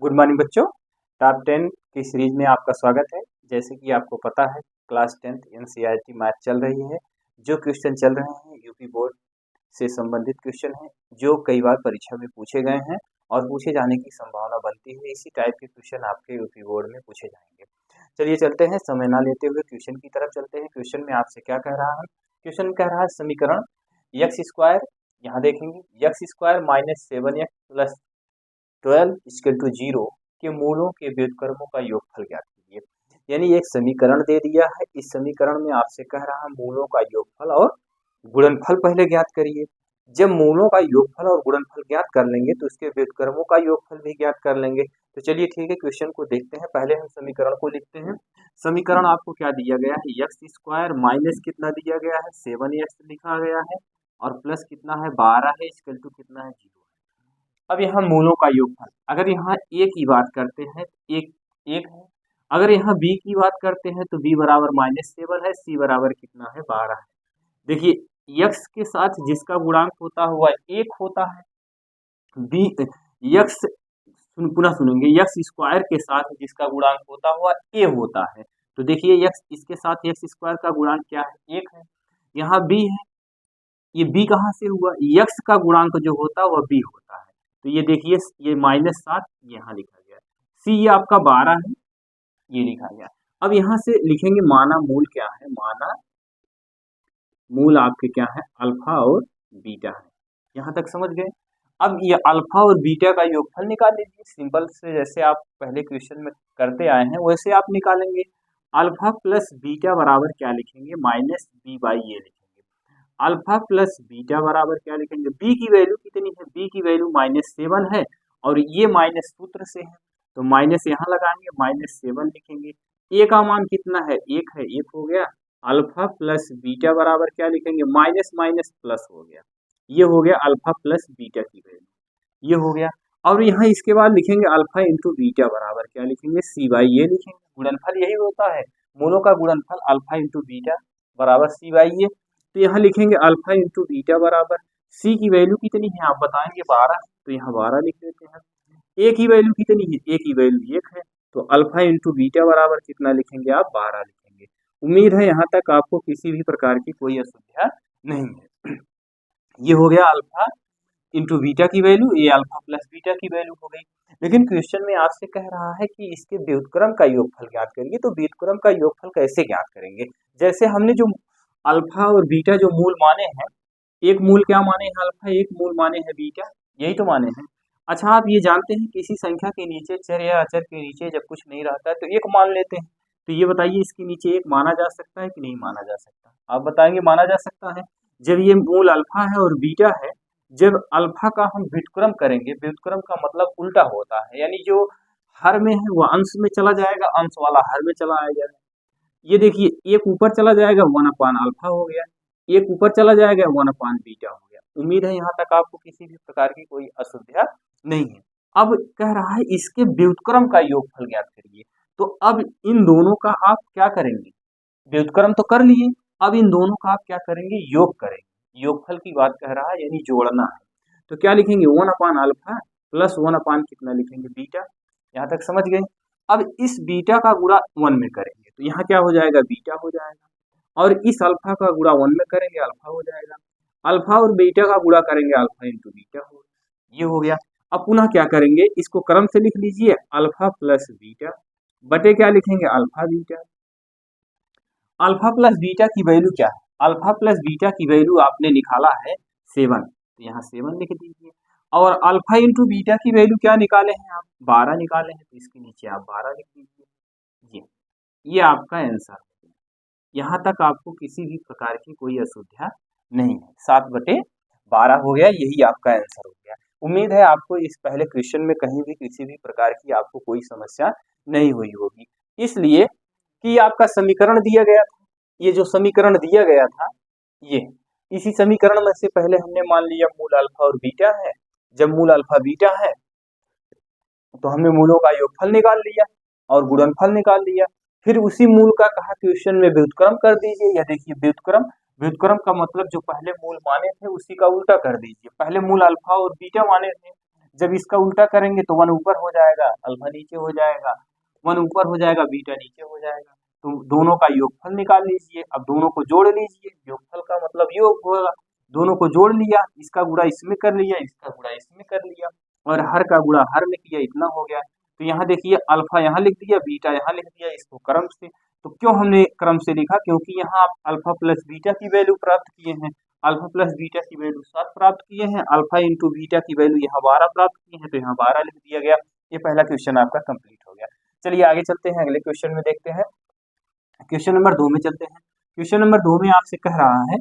Good morning बच्चों। Top 10 की series में आपका स्वागत है। जैसे कि आपको पता है क्लास 10th एनसीईआरटी मैथ चल रही है। जो क्वेश्चन चल रहे हैं यूपी बोर्ड से संबंधित क्वेश्चन हैं जो कई बार परीक्षा में पूछे गए हैं और पूछे जाने की संभावना बनती है। इसी टाइप के क्वेश्चन आपके यूपी बोर्ड में पूछे जाएंगे। चलिए चलते हैं, समय ना लेते हुए क्वेश्चन की तरफ चलते हैं। क्वेश्चन में आपसे क्या कह रहा है? क्वेश्चन में कह रहा है समीकरण एक्स स्क्वायर, यहाँ देखेंगे x square minus 7x plus 12 equal to 0 के मूलों के व्युत्क्रमों का योगफल ज्ञात कीजिए। यानी एक समीकरण दे दिया है, इस समीकरण में आपसे कह रहा है मूलों का योगफल और गुणनफल पहले ज्ञात करिए। जब मूलों का योगफल और गुणनफल ज्ञात कर लेंगे तो इसके व्युत्क्रमों का योगफल भी ज्ञात कर लेंगे। तो चलिए ठीक है, क्वेश्चन को देखते हैं। पहले हम समीकरण को लिखते हैं। समीकरण आपको क्या दिया गया है? एक्स स्क्वायर माइनस कितना दिया गया है? 7x लिखा गया है और प्लस कितना है? 12 है, इक्वल टू कितना है? 0। अब यहाँ मूलों का योगफल, अगर यहाँ ए की बात करते हैं एक एक है, अगर यहाँ बी की बात करते हैं तो बी बराबर -7 है, सी बराबर कितना है? 12 है। देखिए यक्स के साथ जिसका गुणांक होता हुआ एक होता है, बी यक्स पुनः सुनेंगे, यक्स स्क्वायर के साथ जिसका गुणांक होता हुआ ए होता है। तो देखिए यक्स, इसके साथ एक्स स्क्वायर का गुणांक क्या है? 1 है। यहाँ बी है, ये बी कहाँ से हुआ? यक्स का गुणांक जो होता है वह बी होता है। तो ये देखिए ये -7 यहाँ लिखा गया। सी ये आपका 12 है, ये लिखा गया। अब यहाँ से लिखेंगे माना मूल क्या है? माना मूल आपके क्या है? अल्फा और बीटा है। यहाँ तक समझ गए? अब ये अल्फा और बीटा का योगफल निकाल लीजिए। सिंपल से जैसे आप पहले क्वेश्चन में करते आए हैं वैसे आप निकालेंगे। अल्फा प्लस बीटा बराबर क्या लिखेंगे? माइनस बी बाई ए लिखेंगे। अल्फा प्लस बीटा बराबर क्या लिखेंगे? बी की वैल्यू कितनी है? बी की वैल्यू -7 है और ये माइनस सूत्र से है तो माइनस यहाँ लगाएंगे, -7 लिखेंगे। ए का मान कितना है? 1 है, 1 हो गया। अल्फा प्लस बीटा बराबर क्या लिखेंगे? माइनस माइनस प्लस हो गया, ये हो गया अल्फा प्लस बीटा की वैल्यू, ये हो गया। और यहाँ इसके बाद लिखेंगे अल्फा इंटू बीटा बराबर क्या लिखेंगे? सी बाई ए लिखेंगे। गुणनफल यही होता है, मूलों का गुणनफल अल्फा इंटू बीटा बराबर सी बाई ए। तो यहाँ लिखेंगे अल्फा इंटू बीटा बराबर सी की वैल्यू कितनी है आप बताएंगे? 12। तो यहाँ 12 लिख देते हैं। ए की वैल्यू कितनी है? ए की वैल्यू 1 है, तो अल्फा इंटू बीटा बराबर कितना लिखेंगे आप? 12 लिखेंगे। उम्मीद है यहाँ तक आपको किसी भी प्रकार की कोई असुविधा नहीं है। ये हो गया अल्फा इंटू बीटा की वैल्यू, ये अल्फा प्लस बीटा की वैल्यू हो गई। लेकिन क्वेश्चन में आपसे कह रहा है कि इसके व्युत्क्रम का योगफल ज्ञात करिए। तो व्युत्क्रम का योगफल कैसे ज्ञात करेंगे? जैसे हमने जो अल्फा और बीटा जो मूल माने हैं, एक मूल क्या माने हैं? अल्फा, एक मूल माने हैं बीटा, यही तो माने हैं। अच्छा, आप ये जानते हैं किसी संख्या के नीचे, चर या अचर के नीचे जब कुछ नहीं रहता है तो एक मान लेते हैं। तो ये बताइए इसके नीचे एक माना जा सकता है कि नहीं माना जा सकता? आप बताएंगे माना जा सकता है। जब ये मूल अल्फा है और बीटा है, जब अल्फा का हम व्युत्क्रम करेंगे, व्युत्क्रम का मतलब उल्टा होता है, यानी जो हर में है वह अंश में चला जाएगा, अंश वाला हर में चला आएगा। ये देखिए एक ऊपर चला जाएगा 1 अल्फा हो गया, एक ऊपर चला जाएगा 1 बीटा हो गया। उम्मीद है यहाँ तक आपको किसी भी प्रकार की कोई असुविधा नहीं है। अब कह रहा है इसके व्युत्क्रम का योगफल ज्ञात करिए। तो अब इन दोनों का आप क्या करेंगे? व्युत्क्रम तो कर लिए, अब इन दोनों का आप क्या करेंगे? योग करेंगे। योगफल की बात कह रहा है, यानी जोड़ना है। तो क्या लिखेंगे? 1 अल्फा प्लस 1 कितना लिखेंगे? बीटा। यहाँ तक समझ गए? अब इस बीटा का गुणा 1 में करेंगे तो यहाँ क्या हो जाएगा? बीटा हो जाएगा। और इस अल्फा का गुणा 1 में करेंगे, अल्फा हो जाएगा। अल्फा और बीटा का गुणा करेंगे, अल्फा इंटू बीटा हो, ये हो गया। अब पुनः क्या करेंगे? इसको क्रम से लिख लीजिए, अल्फा प्लस बीटा बटे क्या लिखेंगे? Alpha beta. Alpha plus beta की वैल्यू क्या है? अल्फा प्लस बीटा की वैल्यू आपने निकाला है 7, तो यहाँ 7 लिख दीजिए। और अल्फा इंटू बीटा की वैल्यू क्या निकाले हैं आप? 12 निकाले हैं, तो इसके नीचे आप 12 लिख दीजिए। ये आपका आंसर है। यहाँ तक आपको किसी भी प्रकार की कोई असुविधा नहीं है। 7/12 हो गया, यही आपका आंसर हो गया। उम्मीद है आपको इस पहले क्वेश्चन में कहीं भी किसी भी प्रकार की आपको कोई समस्या नहीं हुई होगी, इसलिए कि आपका समीकरण दिया गया था। ये जो समीकरण दिया गया था, ये इसी समीकरण में से पहले हमने मान लिया मूल अल्फा और बीटा है। जब मूल अल्फा बीटा है तो हमने मूलों का योगफल निकाल लिया और गुणनफल निकाल लिया। फिर उसी मूल का कहा क्वेश्चन में व्युत्क्रम कर दीजिए। या देखिए व्युत्क्रम, व्युत्क्रम का मतलब जो पहले मूल माने थे उसी का उल्टा कर दीजिए। पहले मूल अल्फा और बीटा माने थे, जब इसका उल्टा करेंगे तो 1 ऊपर हो जाएगा, अल्फा नीचे हो जाएगा, 1 ऊपर हो जाएगा, बीटा नीचे हो जाएगा। तो दोनों का योगफल निकाल लीजिए। अब दोनों को जोड़ लीजिए, योगफल का मतलब योग होगा। दोनों को जोड़ लिया, इसका गुणा इसमें कर लिया, इसका गुणा इसमें कर लिया, और हर का गुणा हर में किया, इतना हो गया। तो यहाँ देखिए अल्फा यहाँ लिख दिया, बीटा यहाँ लिख दिया, इसको क्रम से। तो क्यों हमने क्रम से लिखा? क्योंकि यहाँ आप अल्फा प्लस बीटा की वैल्यू प्राप्त किए हैं, अल्फा प्लस बीटा की वैल्यू 7 प्राप्त किए हैं, अल्फा इंटू बीटा की वैल्यू यहाँ 12 प्राप्त किए हैं, तो यहाँ 12 लिख दिया गया। ये पहला क्वेश्चन आपका कंप्लीट हो गया। चलिए आगे चलते हैं, अगले क्वेश्चन में देखते हैं। क्वेश्चन नंबर 2 में चलते हैं। क्वेश्चन नंबर 2 में आपसे कह रहा है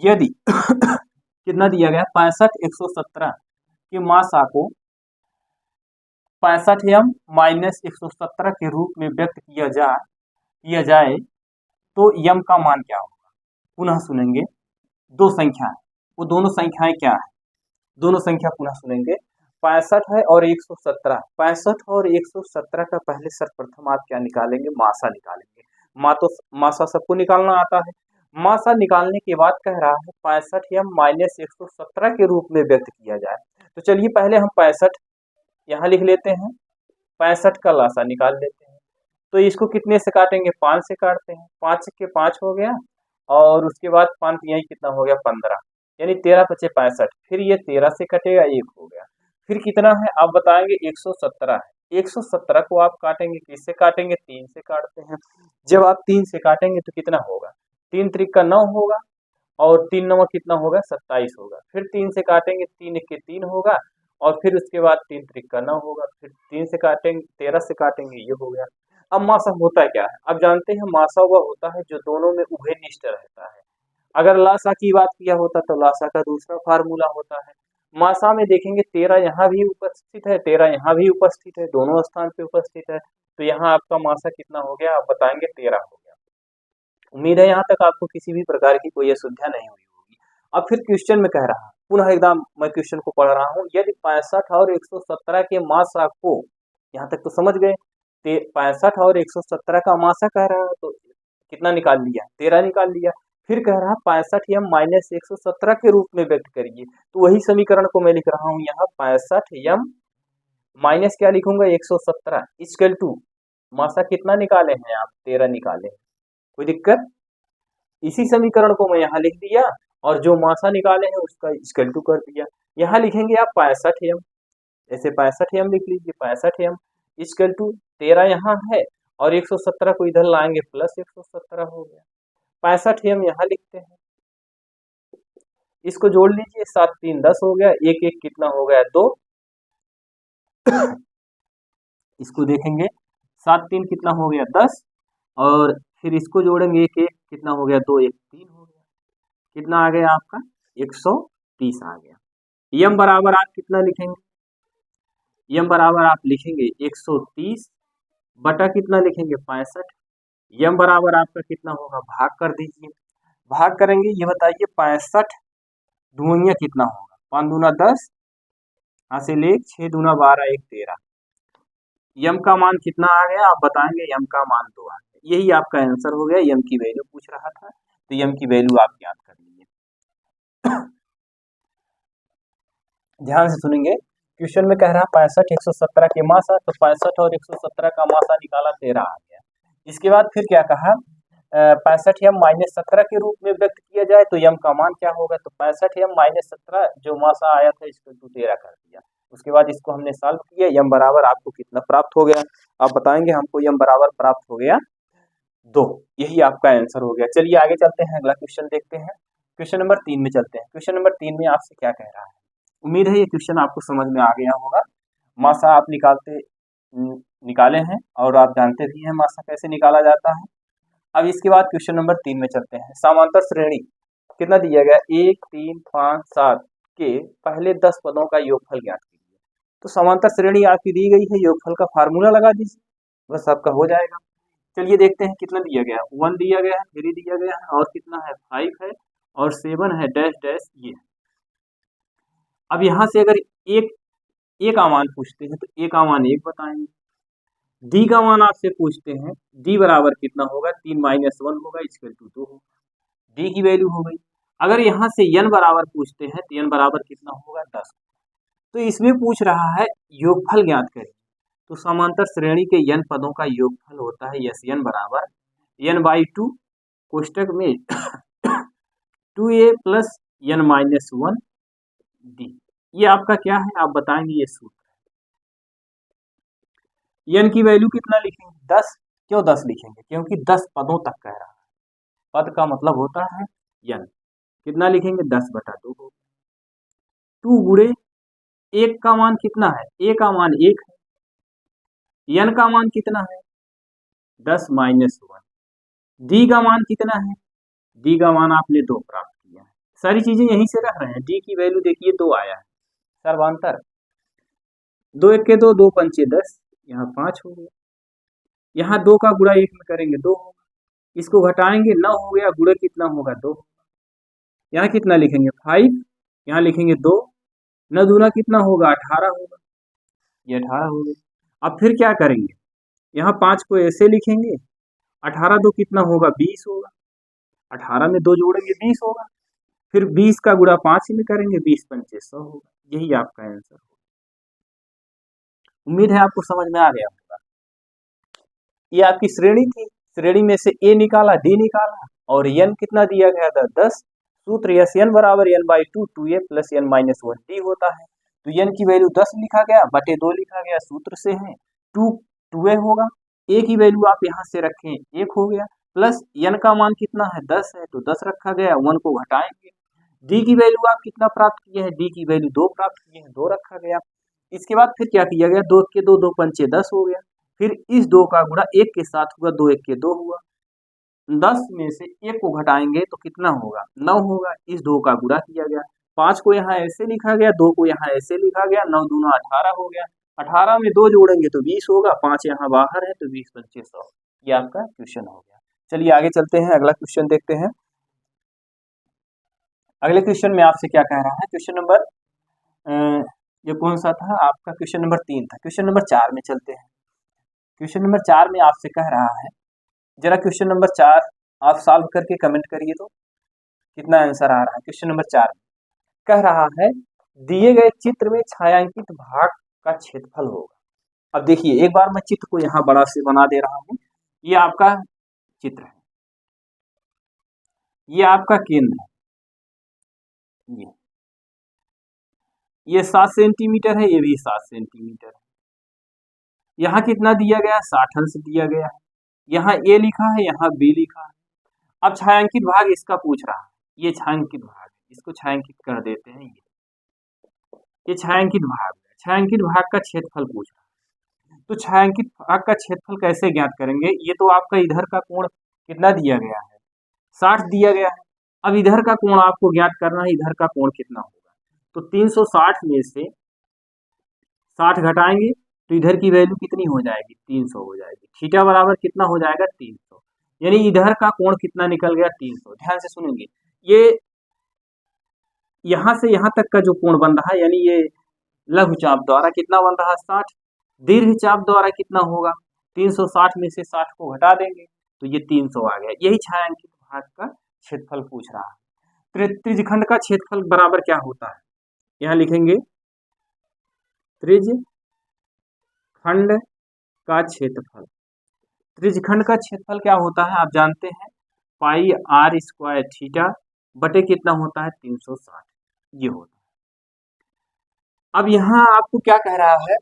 यदि कितना दिया गया, 65 117 के मासा को 65m माइनस 117 के रूप में व्यक्त किया जाए तो यम का मान क्या होगा? पुनः सुनेंगे, दो संख्याएं, वो दोनों संख्याएं क्या है? दोनों संख्या पुनः सुनेंगे, 65 है और 117। 65 और 117 का पहले सर्वप्रथम आप क्या निकालेंगे? मासा निकालेंगे। मासा सबको निकालना आता है। मासा निकालने के बाद कह रहा है 65m माइनस 117 के रूप में व्यक्त किया जाए। तो चलिए पहले हम 65 यहाँ लिख लेते हैं, 65 का लासा निकाल लेते हैं। तो इसको कितने से काटेंगे? 5 से काटते हैं, 5 के 5 हो गया, और उसके बाद 5 यही कितना हो गया? 15, यानी 13 बचे 65। फिर ये 13 से कटेगा, 1 हो गया। फिर कितना है आप बताएंगे? 117 है। 117 को आप काटेंगे, किससे काटेंगे? 3 से काटते हैं। जब आप 3 से काटेंगे तो कितना होगा? 3 त्रिक का 9 होगा, और 3 9 कितना होगा? 27 होगा। फिर 3 से काटेंगे, 3 1 के 3 होगा, और फिर उसके बाद 3 त्रिक का 9 होगा। फिर 3 से काटेंगे, 13 से काटेंगे, ये हो गया। अब मासा होता क्या है? अब जानते हैं मासा वह होता है जो दोनों में उभयनिष्ठ रहता है। अगर लासा की बात किया होता तो लासा का दूसरा फार्मूला होता है। मासा में देखेंगे 13 यहाँ भी उपस्थित है, 13 यहाँ भी उपस्थित है, दोनों स्थान पे उपस्थित है। तो यहाँ आपका मासा कितना हो गया? आप बताएंगे 13 हो गया। उम्मीद है यहाँ तक आपको किसी भी प्रकार की कोई असुविधा नहीं हुई होगी। अब फिर क्वेश्चन में कह रहा, पुनः एकदम मैं क्वेश्चन को पढ़ रहा हूँ। यदि 65 और 117 के मासा को, यहाँ तक तो समझ गए, 65 और 117 का मासा कह रहा है, तो कितना निकाल लिया? 13 निकाल लिया। फिर कह रहा 65m माइनस 117 के रूप में व्यक्त करिए। तो वही समीकरण को मैं लिख रहा हूँ यहाँ, 65m माइनस क्या लिखूंगा? 117 इक्वल टू मासा कितना निकाले हैं आप? 13 निकाले हैं। कोई दिक्कत? इसी समीकरण को मैं यहाँ लिख दिया, और जो मासा निकाले हैं उसका इक्वल टू कर दिया। यहाँ लिखेंगे आप 65m, ऐसे 65m लिख लीजिए, 65m इक्वल टू 13 यहाँ है, और 117 को इधर लाएंगे, प्लस 117 हो गया। 65m यहाँ लिखते हैं, इसको जोड़ लीजिए, 7 3 10 हो गया, 1 1 कितना हो गया? 2। इसको देखेंगे, 7 3 कितना हो गया? 10, और फिर इसको जोड़ेंगे, 1 1 कितना हो गया? 2 1 3 हो गया। कितना आ गया आपका? 130 आ गया। यम बराबर आप कितना लिखेंगे? यम बराबर आप लिखेंगे 130 बटा कितना लिखेंगे? 65। यम बराबर आपका कितना होगा? भाग कर दीजिए। भाग करेंगे, ये बताइए 65 दूनिया कितना होगा? 5 दूना 10, यहाँ से ले 6 दूना 12 1 13। यम का मान कितना आ गया? आप बताएंगे। यम का मान 2 आ गया। यही आपका आंसर हो गया। यम की वैल्यू पूछ रहा था, तो यम की वैल्यू आप याद कर लीजिए। ध्यान से सुनेंगे, क्वेश्चन में कह रहा 65 117 के मासा, तो 65 और 117 का मासा निकाला, 13 आ गया। इसके बाद फिर क्या कहा? 65m माइनस 17 के रूप में व्यक्त किया जाए तो यम का मान क्या होगा? तो 65m माइनस 17 जो मासा आया था इसको 13 कर दिया। उसके बाद इसको हमने सॉल्व किया, यम बराबर आपको कितना प्राप्त हो गया? आप बताएंगे। हमको यम बराबर प्राप्त हो गया 2। यही आपका आंसर हो गया। चलिए आगे चलते हैं, अगला क्वेश्चन देखते हैं। क्वेश्चन नंबर 3 में चलते हैं। क्वेश्चन नंबर 3 में आपसे क्या कह रहा है? उम्मीद है ये क्वेश्चन आपको समझ में आ गया होगा। मासा आप निकाले हैं, और आप जानते भी हैं मासा कैसे निकाला जाता है। अब इसके बाद क्वेश्चन नंबर 3 में चलते हैं। समांतर श्रेणी कितना दिया गया? 1 3 5 7 के पहले 10 पदों का योगफल ज्ञात कीजिए। तो समांतर श्रेणी आपकी दी गई है, योगफल का फार्मूला लगा दीजिए, बस आपका हो जाएगा। चलिए देखते हैं कितना दिया गया है। 1 दिया गया है, 3 दिया गया है, और कितना है? 5 है, और 7 है, डैश डैश ये। अब यहाँ से अगर एक का मान पूछते हैं तो ए का मान 1 बताएंगे। डी का मान आपसे पूछते हैं, डी बराबर कितना होगा? 3 माइनस 1 होगा, इक्वल टू 2 होगा। डी की वैल्यू हो गई। अगर यहाँ से n बराबर पूछते हैं तो n बराबर कितना होगा? 10। तो इसमें पूछ रहा है योगफल ज्ञात करें। तो समांतर श्रेणी के n पदों का योगफल होता है Sn बराबर n/2 कोष्टक में 2a प्लस n-1 d। ये आपका क्या है, आप बताएंगे ये सूत्र है। n की वैल्यू कितना लिखेंगे, 10। क्यों 10 लिखेंगे, क्योंकि 10 पदों तक कह रहा है। पद का मतलब होता है n। कितना लिखेंगे, 10/2 हो। 2 गुणे 1 का मान कितना है, a का मान 1 है, n का मान कितना है 10-1, d का मान कितना है, d का मान आपने 2 प्राप्त किया है। सारी चीजें यहीं से रख रहे हैं। d की वैल्यू देखिए 2 आया है, सर्वांतर 2 1 के 2, 2 पंचे 10, यहाँ 5 हो गया। यहाँ 2 का गुणा 1 में करेंगे 2 होगा, इसको घटाएंगे 9 हो गया, गुणा कितना होगा 2। यहाँ कितना लिखेंगे 5, यहाँ लिखेंगे 2, 9 दूना कितना होगा 18 होगा, ये 18 हो गया। अब फिर क्या करेंगे, यहाँ 5 को ऐसे लिखेंगे, 18 दो कितना होगा 20 होगा, 18 में 2 जोड़ेंगे 20 होगा, फिर 20 का गुणा 5 में करेंगे, 20 पंचे 100 होगा। यही आपका आंसर होगा। उम्मीद है आपको समझ में आ गया होगा। ये आपकी श्रेणी थी, श्रेणी में से a निकाला, d निकाला और n कितना दिया गया था 10। सूत्र Sn बराबर n/2 2a plus n-1 d होता है। तो n की वैल्यू 10 लिखा गया बटे 2 लिखा गया, सूत्र से है 2a होगा। a की वैल्यू आप यहाँ से रखें 1 हो गया, प्लस n का मान कितना है 10 है, तो 10 रखा गया, 1 को घटाएंगे। d की वैल्यू आप कितना प्राप्त किए हैं, d की वैल्यू 2 प्राप्त किए हैं, 2 रखा गया। इसके बाद फिर क्या किया गया, 2 के 2, 2 पंचे 10 हो गया, फिर इस 2 का गुणा 1 के साथ हुआ, 2 1 के 2 हुआ, 10 में से 1 को घटाएंगे तो कितना होगा 9 होगा, इस 2 का गुणा किया गया, 5 को यहाँ ऐसे लिखा गया, 2 को यहाँ ऐसे लिखा गया, 9 दूना 18 हो गया, 18 में 2 जोड़ेंगे तो 20 होगा, 5 यहाँ बाहर है तो 20 पंचे 100। ये आपका क्वेश्चन हो गया। चलिए आगे चलते हैं, अगला क्वेश्चन देखते हैं। अगले क्वेश्चन में आपसे क्या कह रहा है, क्वेश्चन नंबर ये कौन सा था आपका, क्वेश्चन नंबर 3 था। क्वेश्चन नंबर 4 में चलते हैं। क्वेश्चन नंबर 4 में आपसे कह रहा है, जरा क्वेश्चन नंबर 4 आप सॉल्व करके कमेंट करिए तो कितना आंसर आ रहा है। क्वेश्चन नंबर 4 में कह रहा है, दिए गए चित्र में छायांकित भाग का क्षेत्रफल होगा। अब देखिए, एक बार मैं चित्र को यहाँ बड़ा से बना दे रहा हूँ। ये आपका चित्र है, ये आपका केंद्र है, ये 7 सेंटीमीटर है, ये भी 7 सेंटीमीटर है। यहाँ कितना दिया गया है, 60 अंश दिया गया है। यहाँ ए लिखा है, यहाँ बी लिखा है। अब छायांकित भाग इसका पूछ रहा है, ये छायांकित भाग है, इसको छायांकित कर देते हैं। ये छायांकित भाग है, छायांकित भाग का क्षेत्रफल पूछ रहा है। तो छायांकित भाग का क्षेत्रफल कैसे ज्ञात करेंगे, ये तो आपका इधर का कोण कितना दिया गया है 60 दिया गया है। अब इधर का कोण आपको ज्ञात करना है, इधर का कोण कितना होगा, तो 360 में से 60 घटाएंगे तो इधर की वैल्यू कितनी हो जाएगी 300 हो जाएगी। थीटा बराबर कितना हो जाएगा 300, यानी इधर का कोण कितना निकल गया 300। ध्यान से सुनेंगे, ये यहां से यहां तक का जो कोण बन रहा है, यानी ये लघु चाप द्वारा कितना बन रहा है 60, दीर्घ चाप द्वारा कितना होगा 360 में से 60 को घटा देंगे तो ये 300 आ गया। यही छायांकित भाग का क्षेत्रफल पूछ रहा है। त्रिज्यखंड का क्षेत्रफल बराबर क्या होता है, यहाँ लिखेंगे त्रिज्यखंड का क्षेत्रफल। त्रिज्यखंड का क्षेत्रफल क्या होता है आप जानते हैं, पाई r स्क्वायर थीटा बटे कितना होता है 360, ये होता है। अब यहाँ आपको क्या कह रहा है,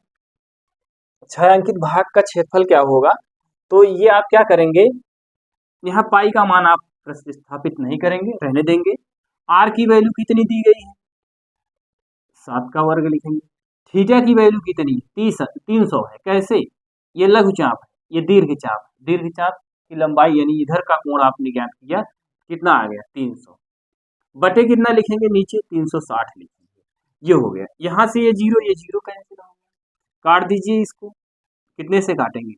छायांकित भाग का क्षेत्रफल क्या होगा, तो ये आप क्या करेंगे, यहाँ पाई का मान आप प्रतिस्थापित नहीं करेंगे, रहने देंगे। r की वैल्यू कितनी दी गई है 7 का वर्ग लिखेंगे। थीटा की वैल्यू कितनी 300 है, कैसे, ये लघु चाप है, ये दीर्घ चाप, दीर्घ चाप की लंबाई यानी इधर का कोण आपने ज्ञात किया, कितना आ गया 300, बटे कितना लिखेंगे नीचे 360 लिखेंगे, ये हो गया। यहाँ से ये जीरो कैंसिल हो गया, काट दीजिए इसको, कितने से काटेंगे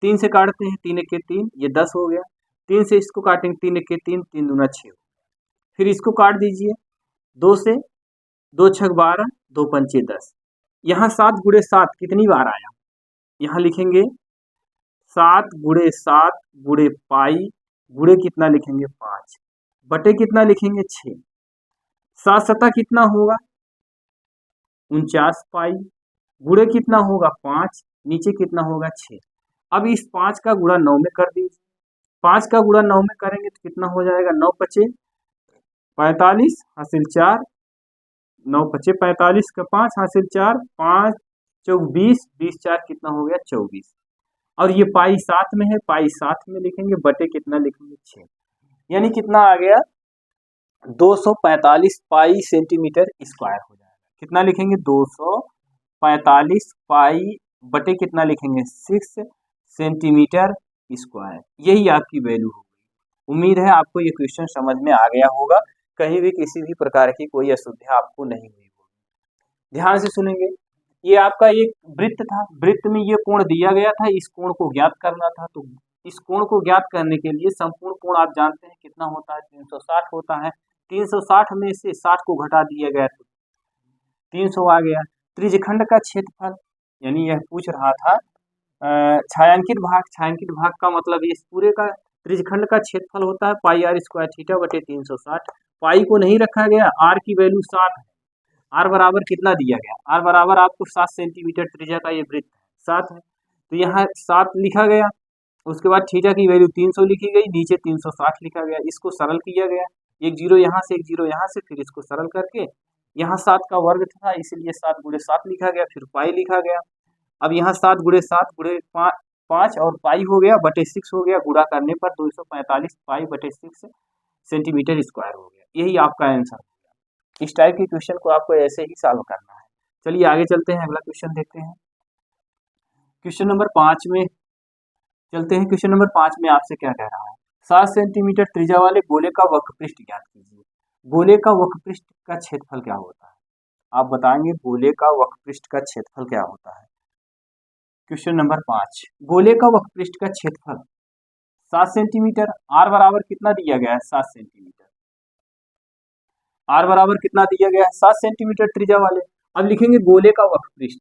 3 से काटते हैं, 3 1 के 3, ये 10 हो गया। 3 से इसको काटेंगे, 3 1 के 3, 3 दूना 6, फिर इसको काट दीजिए 2 से, 2 6 12, 2 पंचे 10, यहाँ 7 गुणे 7 कितनी बार आया, यहाँ लिखेंगे 7 गुणे 7 गुणे पाई गुणे कितना लिखेंगे 5 बटे कितना लिखेंगे 6, 7 सता कितना होगा 49 पाई, गुणे कितना होगा 5, नीचे कितना होगा 6। अब इस 5 का गुणा 9 में कर दीजिए, 5 का गुणा 9 में करेंगे तो कितना हो जाएगा, 9 पचे 45 हासिल 4, 9 पचे 45 का 5 हासिल 4, 5 चौक 20, 20 4 कितना हो गया 24। और ये पाई साथ में है, पाई साथ में लिखेंगे, बटे कितना लिखेंगे 6, यानी कितना आ गया 245 पाई सेंटीमीटर स्क्वायर हो जाएगा। कितना लिखेंगे 245 पाई बटे कितना लिखेंगे 6 सेंटीमीटर स्क्वायर, यही आपकी वैल्यू होगी। उम्मीद है आपको ये क्वेश्चन समझ में आ गया होगा, कहीं भी किसी भी प्रकार की कोई असुविधा आपको नहीं हुई होगी। ध्यान से सुनेंगे, ये आपका एक वृत्त था, वृत्त में ये कोण दिया गया था, इस कोण को ज्ञात करना था। तो इस कोण को ज्ञात करने के लिए संपूर्ण कोण आप जानते हैं कितना होता है, 360 होता है। 360 में से 60 को घटा दिया गया तो 300 आ गया। त्रिज्यखंड का क्षेत्रफल, यानी यह पूछ रहा था छायांकित भाग, छायांकित भाग का मतलब इस पूरे का त्रिज्यखंड का क्षेत्रफल होता है पाई आर स्क्वायर थीटा बटे 360। पाई को नहीं रखा गया, आर की वैल्यू 60 है। आर बराबर कितना दिया गया, आर बराबर आपको 7 सेंटीमीटर त्रिज्या का ये वृत्त है 7 है, तो यहाँ 7 लिखा गया। उसके बाद थीटा की वैल्यू 300 लिखी गई, नीचे 360 लिखा गया। इसको सरल किया गया, एक जीरो यहाँ से, एक जीरो यहाँ से, फिर इसको सरल करके यहाँ 7 का वर्ग था इसलिए 7 गुणे 7 लिखा गया, फिर पाई लिखा गया। अब यहाँ 7 गुणे 7 गुणे 5 और पाई हो गया बटे 6 हो गया, गुणा करने पर 245 पाई बटे 6 सेंटीमीटर स्क्वायर हो गया। यही आपका आंसर हो गया। इस टाइप के क्वेश्चन को आपको ऐसे ही सॉल्व करना है। चलिए आगे चलते हैं, अगला क्वेश्चन देखते हैं। क्वेश्चन नंबर 5 में चलते हैं। क्वेश्चन नंबर 5 में आपसे क्या कह रहा है, 7 सेंटीमीटर त्रिज्या वाले गोले का वक्रपृष्ठ ज्ञात कीजिए। गोले का वक्रपृष्ठ का क्षेत्रफल क्या होता है, आप बताएंगे गोले का वक्रपृष्ठ का क्षेत्रफल क्या होता है। क्वेश्चन नंबर 5, गोले का वक्रपृष्ठ का क्षेत्रफल 7 सेंटीमीटर, आर बराबर कितना दिया गया है 7 सेंटीमीटर, आर बराबर कितना दिया गया है 7 सेंटीमीटर त्रिज्या वाले। अब लिखेंगे गोले का वक्रपृष्ठ,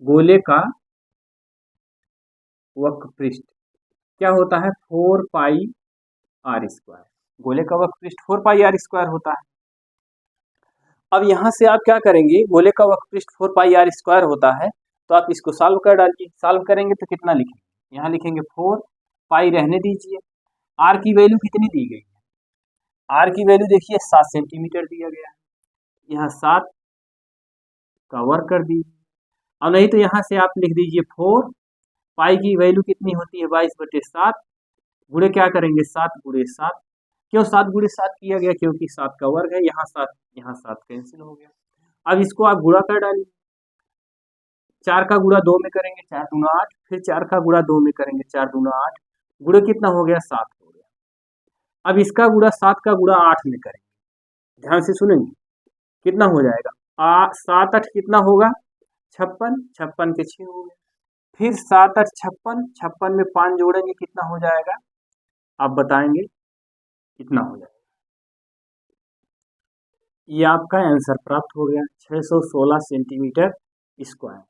गोले का वक्रपृष्ठ क्या होता है 4 पाई आर स्क्वायर, गोले का वक्रपृष्ठ 4 पाई आर स्क्वायर होता है। अब यहां से आप क्या करेंगे, गोले का वक्रपृष्ठ 4 पाई आर स्क्वायर होता है, तो आप इसको सॉल्व कर डालिए। सॉल्व करेंगे तो कितना लिखेंगे, यहाँ लिखेंगे 4 पाई रहने दीजिए, आर की वैल्यू कितनी दी गई है, आर की वैल्यू देखिए 7 सेंटीमीटर दिया गया है, यहाँ 7 का वर्ग कर दीजिए। और नहीं तो यहाँ से आप लिख दीजिए 4 पाई की वैल्यू कितनी होती है 22 बटे 7, गुणे क्या करेंगे 7 गुणे 7। क्यों 7 गुणे 7 किया गया, क्योंकि 7 का वर्ग है, यहाँ 7 कैंसिल हो गया। अब इसको आप गुणा कर डालिए, 4 का गुणा 2 में करेंगे 4 दूना 8, फिर 4 का गुणा 2 में करेंगे 4 दूना 8, गुणे कितना हो गया 7 हो गया। अब इसका गुणा 7 का गुणा 8 में करेंगे, ध्यान से सुनेंगे कितना हो जाएगा, 7 8 कितना होगा 56, 56 के 6 हो गया। फिर 7 8 56, 56 में 5 जोड़ेंगे कितना हो जाएगा, आप बताएंगे कितना हो जाएगा। ये आपका आंसर प्राप्त हो गया 616 सेंटीमीटर स्क्वायर।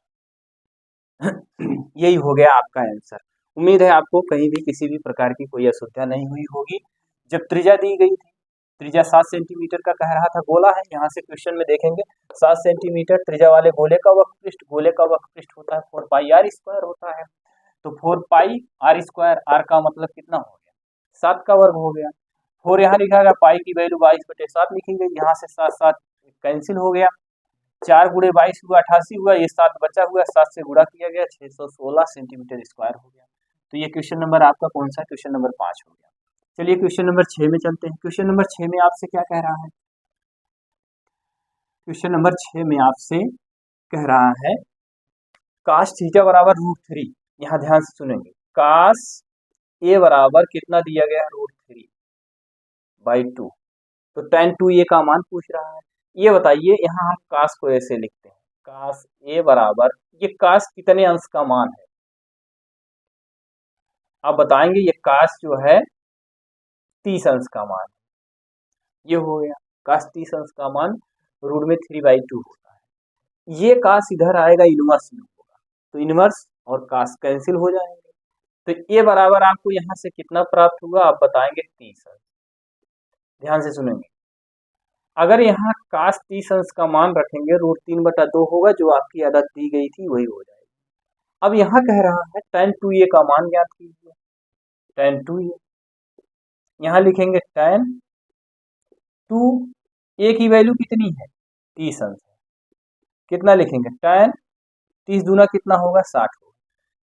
यही हो गया आपका आंसर। उम्मीद है आपको कहीं भी किसी भी प्रकार की कोई असुविधा नहीं हुई होगी। जब त्रिज्या दी गई थी, त्रिज्या 7 सेंटीमीटर का कह रहा था, गोला है, यहाँ से क्वेश्चन में देखेंगे 7 सेंटीमीटर त्रिज्या वाले गोले का वक्रपृष्ठ, गोले का वक्रपृष्ठ होता है 4 पाई आर स्क्वायर होता है। तो 4 पाई आर स्क्वायर, आर का मतलब कितना हो गया 7 का वर्ग हो गया। 4 यहाँ लिखा गया, पाई की वैल्यू 22 बटे 7 लिखी गई, यहाँ से 7 7 कैंसिल हो गया, 4 गुणे 22 हुआ 88 हुआ, ये 7 बचा हुआ, 7 से गुणा किया गया, 616 सेंटीमीटर स्क्वायर हो गया। तो ये क्वेश्चन नंबर आपका कौन सा, क्वेश्चन नंबर 5 हो गया। चलिए क्वेश्चन नंबर 6 में चलते हैं। क्वेश्चन नंबर 6 में आपसे क्या कह रहा है, क्वेश्चन नंबर 6 में आपसे कह रहा है काश थीटा बराबर √3, यहाँ ध्यान से सुनेंगे, काश ए बराबर कितना दिया गया है √3/2, तो tan 2a का मान पूछ रहा है। ये बताइए, यहाँ हम काश को ऐसे लिखते हैं, काश ए बराबर, ये काश कितने अंश का मान है, आप बताएंगे। ये काश जो है 30 अंश का मान है, ये हो गया काश 30 अंश का मान √3/2 होता है। ये काश इधर आएगा, इनवर्स में होगा, तो इनवर्स और काश कैंसिल हो जाएंगे, तो ए बराबर आपको यहाँ से कितना प्राप्त हुआ, आप बताएंगे 30 अंश। ध्यान से सुनेंगे, अगर यहाँ cos 30 अंश का मान रखेंगे √3/2 होगा, जो आपकी आदत दी गई थी वही हो जाएगी। अब यहाँ कह रहा है tan 2a का मान ज्ञात कीजिए। tan 2a यहाँ लिखेंगे tan 2a की वैल्यू कितनी है, 30 अंश है। कितना लिखेंगे, tan 30 दूना कितना होगा, 60 होगा।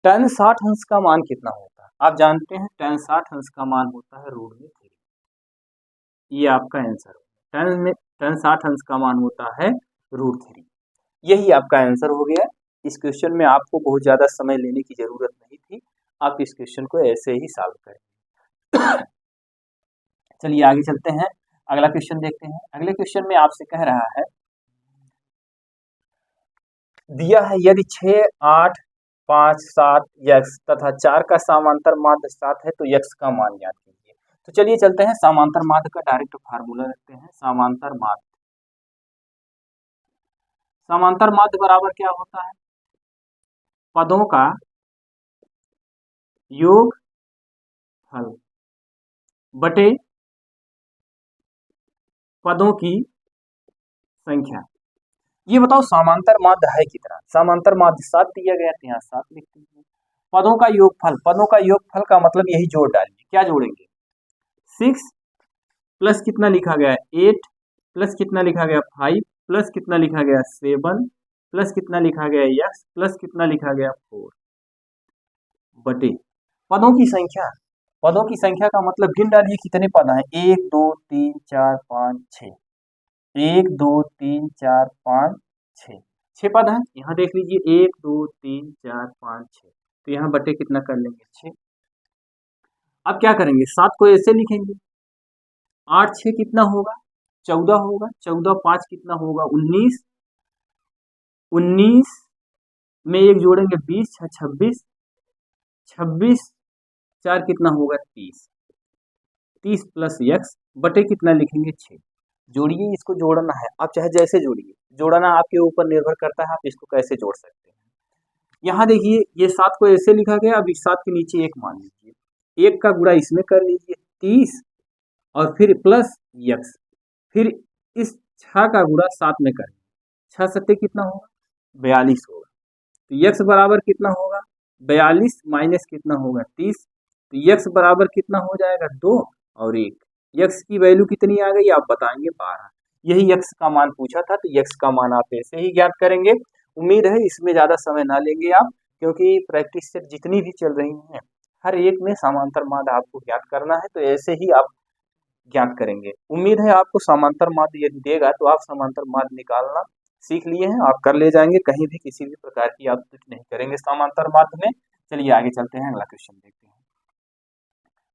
tan 60 अंश का मान कितना होता है, आप जानते हैं tan 60 अंश का मान होता है √3। ये आपका आंसर होगा। tan 60 अंश का मान होता है √3। यही आपका आंसर हो गया। इस क्वेश्चन में आपको बहुत ज़्यादा समय लेने की ज़रूरत नहीं थी, आप इस क्वेश्चन को ऐसे ही सॉल्व करें। चलिए आगे चलते हैं, अगला क्वेश्चन देखते हैं। अगले क्वेश्चन में आपसे कह रहा है, दिया है यदि 6, 8, 5, 7 यक्स तथा 4 का समांतर माध्य 7 है तो यक्स का मान ज्ञात कीजिए। तो चलिए चलते हैं, समांतर माध्य का डायरेक्ट फार्मूला रखते हैं। समांतर माध्य, समांतर माध्य बराबर क्या होता है, पदों का योगफल बटे पदों की संख्या। ये बताओ समांतर माध्य है कितना, समांतर माध्य 7 दिया गया तो यहाँ 7 लिख दीजिए। पदों का योगफल, पदों का योगफल का मतलब यही जोड़ डालिए। क्या जोड़ेंगे, 6 प्लस कितना लिखा गया है 8 प्लस कितना लिखा गया 5 प्लस कितना लिखा गया 7 प्लस कितना लिखा गया x प्लस कितना लिखा गया 4 बटे पदों की संख्या। पदों की संख्या का मतलब गिन डालिए कितने पद हैं, 1 2 3 4 5 6, 1 2 3 4 5 6, 6 पद हैं। यहाँ देख लीजिए 1 2 3 4 5 6, तो यहाँ बटे कितना कर लेंगे 6। अब क्या करेंगे, 7 को ऐसे लिखेंगे, 8 6 कितना होगा 14 होगा, 14 5 कितना होगा 19, 19 में एक जोड़ेंगे 20 6 26, 26 4 कितना होगा 30, 30 प्लस x बटे कितना लिखेंगे 6। जोड़िए, इसको जोड़ना है, आप चाहे जैसे जोड़िए, जोड़ना आपके ऊपर निर्भर करता है, आप इसको कैसे जोड़ सकते हैं। यहाँ देखिए ये 7 को ऐसे लिखा गया, अब इस 7 के नीचे 1 मान लीजिए, 1 का गुणा इसमें कर लीजिए 30 और फिर प्लस x, फिर इस 6 का गुणा 7 में करें, 6 सत्ते कितना होगा 42 होगा, तो x बराबर कितना होगा 42 माइनस कितना होगा 30, तो x बराबर कितना हो जाएगा 2 और 1, x की वैल्यू कितनी आ गई आप बताएंगे 12। यही x का मान पूछा था, तो x का मान आप ऐसे ही ज्ञात करेंगे। उम्मीद है इसमें ज़्यादा समय ना लेंगे आप, क्योंकि प्रैक्टिस सेट जितनी भी चल रही हैं हर एक में समांतर माध्य आपको ज्ञात करना है, तो ऐसे ही आप ज्ञात करेंगे। उम्मीद है आपको समांतर माध्य यदि देगा तो आप समांतर माध्य निकालना सीख लिए हैं, आप कर ले जाएंगे, कहीं भी किसी भी प्रकार की आप कुछ नहीं करेंगे समांतर माध्य में। चलिए आगे चलते हैं, अगला क्वेश्चन देखते हैं।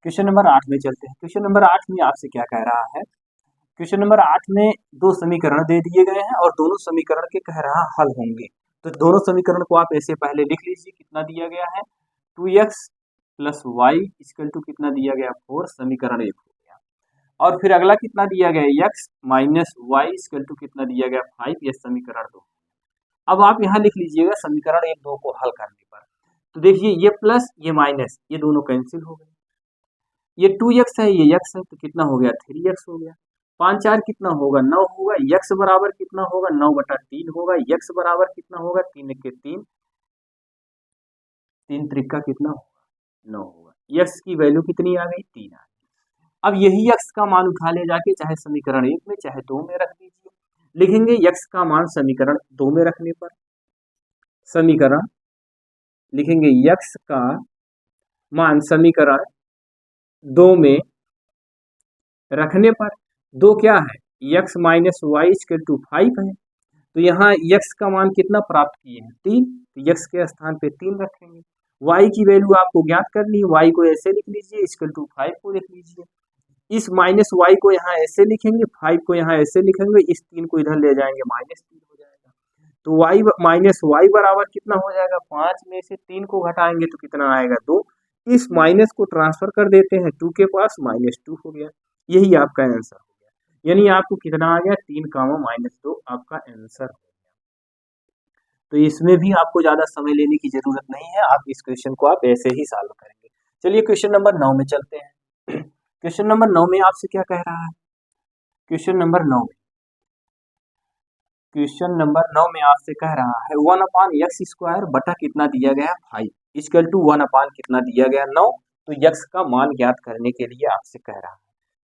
क्वेश्चन नंबर 8 में चलते हैं। क्वेश्चन नंबर 8 में आपसे क्या कह रहा है, क्वेश्चन नंबर 8 में 2 समीकरण दे दिए गए हैं और दोनों समीकरण के कह रहा हल होंगे। तो दोनों समीकरण को आप ऐसे पहले लिख लीजिए, कितना दिया गया है 2x plus Y equal to कितना दिया गया 4, समीकरण 1 हो गया। और फिर अगला कितना दिया गया x minus y equal to कितना दिया गया 5, यह समीकरण 2। अब आप यहाँ लिख लीजिएगा समीकरण 1 2 को हल करने पर, तो देखिए ये प्लस ये माइनस ये दोनों कैंसिल हो गए, ये 2x है ये x है, तो कितना हो गया 3x हो गया, 5 4 कितना होगा 9 होगा, x बराबर कितना होगा 9/3 होगा, x बराबर कितना होगा 3 के 3, 3 त्रिका कितना होगा 9 होगा, x की वैल्यू कितनी आ गई 3 आ गई। अब यही x का मान उठा ले जाके चाहे समीकरण 1 में चाहे 2 में रख दीजिए, लिखेंगे x का मान समीकरण 2 में रखने पर, समीकरण लिखेंगे x का मान समीकरण 2 में रखने पर, 2 क्या है x minus y equal to 5 है, तो यहाँ x का मान कितना प्राप्त किए हैं 3, तो x के स्थान पे 3 रखेंगे। y की वैल्यू आपको ज्ञात करनी है, y को ऐसे लिख लीजिए इक्वल टू 5 को लिख लीजिए, इस माइनस y को यहाँ ऐसे लिखेंगे, 5 को यहाँ ऐसे लिखेंगे, इस 3 को इधर ले जाएंगे -3 हो जाएगा, तो y माइनस वाई बराबर कितना हो जाएगा 5 में से 3 को घटाएंगे तो कितना आएगा 2, इस माइनस को ट्रांसफर कर देते हैं 2 के पास, -2 हो गया। यही आपका आंसर हो गया, यानी आपको कितना आ गया 3 -2 आपका आंसर हो गया। तो इसमें भी आपको ज़्यादा समय लेने की जरूरत नहीं है, आप इस क्वेश्चन को आप ऐसे ही सॉल्व करेंगे। चलिए क्वेश्चन नंबर 9 में चलते हैं। क्वेश्चन नंबर 9 में आपसे क्या कह रहा है, क्वेश्चन नंबर 9 में क्वेश्चन नंबर 9 में आपसे कह रहा है 1/x² बटा कितना दिया गया 5 इक्वल टू 1 कितना दिया गया 9। तो x का मान ज्ञात करने के लिए आपसे कह रहा है।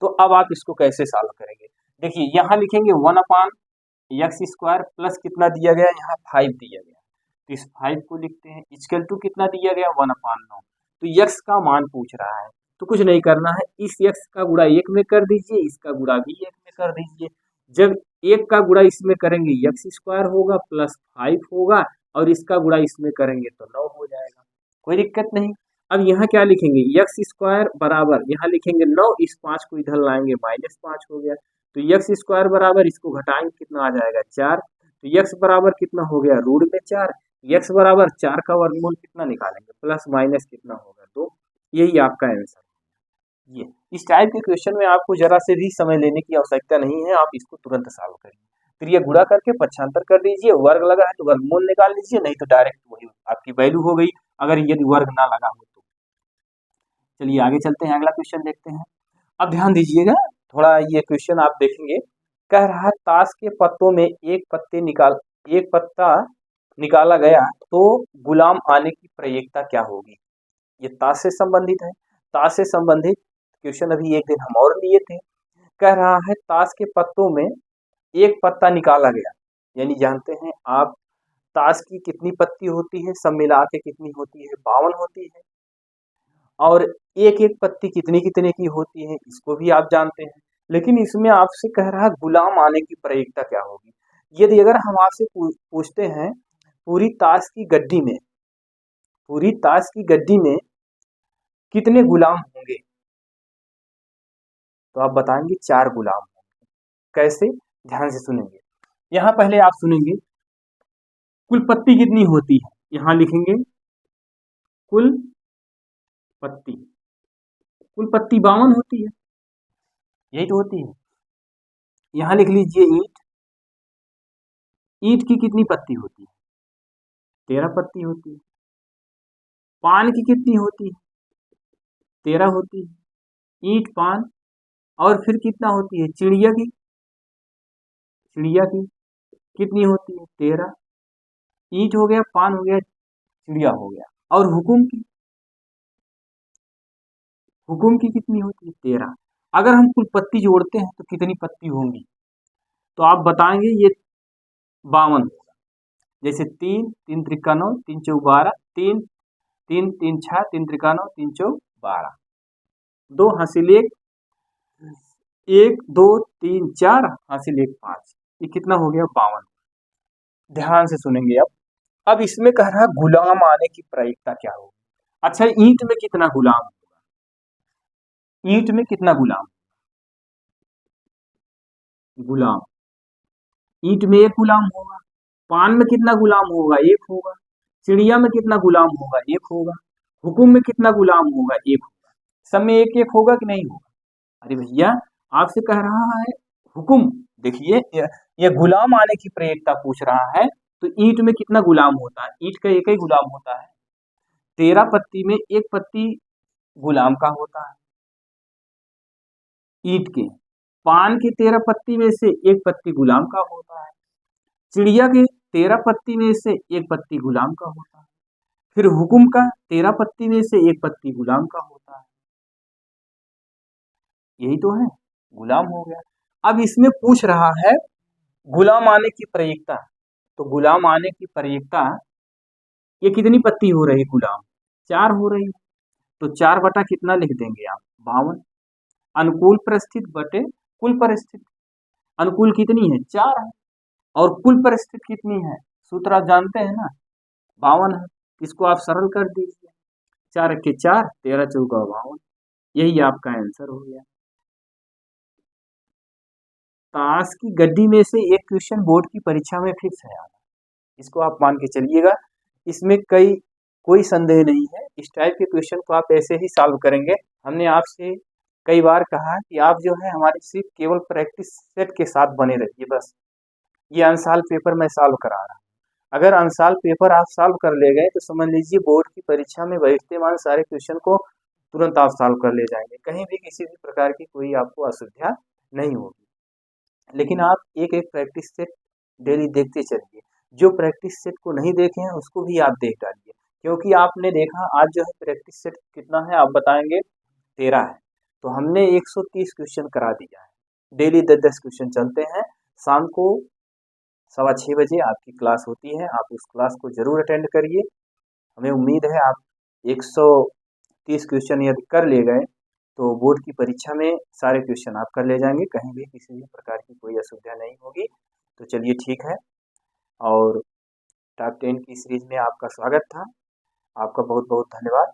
तो अब आप इसको कैसे सॉल्व करेंगे? देखिए यहाँ लिखेंगे 1/x² प्लस कितना दिया गया, यहाँ 5 दिया गया, तो इस 5 को लिखते हैं इक्वल टू कितना दिया गया 1/9। तो x का मान पूछ रहा है, तो कुछ नहीं करना है, इस x का गुणा 1 में कर दीजिए, इसका गुणा भी 1 में कर दीजिए। जब 1 का गुणा इसमें करेंगे x² होगा प्लस 5 होगा, और इसका गुणा इसमें करेंगे तो 9 हो जाएगा, कोई दिक्कत नहीं। अब यहाँ क्या लिखेंगे, x² बराबर यहाँ लिखेंगे 9, इस 5 को इधर लाएंगे -5 हो गया, तो x² बराबर इसको घटाएंगे कितना आ जाएगा 4, तो x बराबर कितना हो गया √4, x बराबर 4 का वर्गमूल कितना निकालेंगे प्लस माइनस कितना होगा 2। यही आपका आंसर। ये इस टाइप के क्वेश्चन में आपको जरा से भी समय लेने की आवश्यकता नहीं है, आप इसको तुरंत सॉल्व करिए। फिर ये गुणा करके पक्षांतर कर दीजिए, वर्ग लगा है तो वर्गमूल निकाल लीजिए, नहीं तो डायरेक्ट वही आपकी वैल्यू हो गई अगर यदि वर्ग ना लगा हो तो। चलिए आगे चलते हैं, अगला क्वेश्चन देखते हैं। अब ध्यान दीजिएगा थोड़ा, ये क्वेश्चन आप देखेंगे, कह रहा है ताश के पत्तों में एक पत्ता निकाला गया तो गुलाम आने की प्रयेकता क्या होगी। ये ताश से संबंधित है, ताश से संबंधित क्वेश्चन अभी एक दिन हम और लिए थे। कह रहा है ताश के पत्तों में एक पत्ता निकाला गया, यानी जानते हैं आप ताश की कितनी पत्ती होती है, सब मिला के कितनी होती है 52 होती है, और एक एक पत्ती कितनी कितने की होती है इसको भी आप जानते हैं। लेकिन इसमें आपसे कह रहा है गुलाम आने की प्रयेकता क्या होगी। यदि अगर हम आपसे पूछते हैं पूरी ताश की गड्डी में कितने गुलाम होंगे, तो आप बताएंगे 4 गुलाम होंगे। कैसे, ध्यान से सुनेंगे। यहाँ पहले आप सुनेंगे कुल पत्ती कितनी होती है, यहाँ लिखेंगे कुल पत्ती 52 होती है, यही तो होती है। यहाँ लिख लीजिए ईंट की कितनी पत्ती होती है, 13 पत्ती होती है। पान की कितनी होती है, 13 होती है, ईंट पान। और फिर कितना होती है चिड़िया की कितनी होती है 13, ईंट हो गया, पान हो गया, चिड़िया हो गया। और हुकुम की कितनी होती है 13। अगर हम कुल पत्ती जोड़ते हैं तो कितनी पत्ती होंगी, तो आप बताएंगे ये 52 होगा। जैसे 3 3 त्रिका 9, 3 चौक 12, 3 3 3 6, 3 त्रिका 9, 3 चौक 12, 2 हासिल 1, 1 2 3 4 हासिल 1 5, ये कितना हो गया 52। ध्यान से सुनेंगे। अब इसमें कह रहा है गुलाम आने की प्रयेकता क्या होगी। अच्छा, ईंट में कितना गुलाम होगा, ईंट में कितना गुलाम, ईंट में 1 गुलाम होगा। पान में कितना गुलाम होगा, 1 होगा। चिड़िया में कितना गुलाम होगा, 1 होगा। हुकुम में कितना गुलाम होगा, 1 होगा। सब में 1 1 होगा कि नहीं होगा। अरे भैया आपसे कह रहा है हुकुम, देखिए ये गुलाम आने की प्रयेकता पूछ रहा है, तो ईंट में कितना गुलाम होता है, ईंट का एक ही गुलाम होता है, 13 पत्ती में 1 पत्ती गुलाम का होता है ईंट के। पान की 13 पत्ती में से 1 पत्ती गुलाम का होता है, चिड़िया के 13 पत्ती में से 1 पत्ती गुलाम का होता है, फिर हुकुम का 13 पत्ती में से 1 पत्ती गुलाम का होता है। यही तो है, गुलाम हो गया। अब इसमें पूछ रहा है गुलाम आने की प्रयेकता, तो गुलाम आने की प्रयेकता ये कितनी पत्ती हो रही गुलाम, 4 हो रही, तो 4 बटा कितना लिख देंगे आप 52। अनुकूल परिस्थिति बटे कुल परिस्थिति, अनुकूल कितनी है 4 है, और कुल परिस्थिति कितनी है, सूत्र आप जानते हैं ना 52 है। इसको आप सरल कर दीजिए, 4 के 4, 13 चौका 52, यही आपका आंसर हो गया। ताश की गड्डी में से एक क्वेश्चन बोर्ड की परीक्षा में फिक्स है, इसको आप मान के चलिएगा, इसमें कोई संदेह नहीं है। इस टाइप के क्वेश्चन को आप ऐसे ही सॉल्व करेंगे। हमने आपसे कई बार कहा कि आप जो है हमारे सिर्फ केवल प्रैक्टिस सेट के साथ बने रहिए, बस ये अनसाल्व पेपर मैं सॉल्व करा रहा हूँ। अगर अनसाल्व पेपर आप सॉल्व कर ले गए तो समझ लीजिए बोर्ड की परीक्षा में बैठते मान सारे क्वेश्चन को तुरंत आप सॉल्व कर ले जाएंगे, कहीं भी किसी भी प्रकार की कोई आपको असुविधा नहीं होगी। लेकिन आप एक एक प्रैक्टिस सेट डेली देखते चलिए। जो प्रैक्टिस सेट को नहीं देखे हैं उसको भी आप देख डालिए, क्योंकि आपने देखा आज जो है प्रैक्टिस सेट कितना है आप बताएंगे, 13 है। तो हमने 130 क्वेश्चन करा दिया है। डेली 10-10 क्वेश्चन चलते हैं। शाम को 6:15 बजे आपकी क्लास होती है, आप उस क्लास को जरूर अटेंड करिए। हमें उम्मीद है आप 130 क्वेश्चन यदि कर ले गए तो बोर्ड की परीक्षा में सारे क्वेश्चन आप कर ले जाएंगे, कहीं भी किसी भी प्रकार की कोई असुविधा नहीं होगी। तो चलिए ठीक है, और टॉप 10 की सीरीज में आपका स्वागत था। आपका बहुत बहुत धन्यवाद।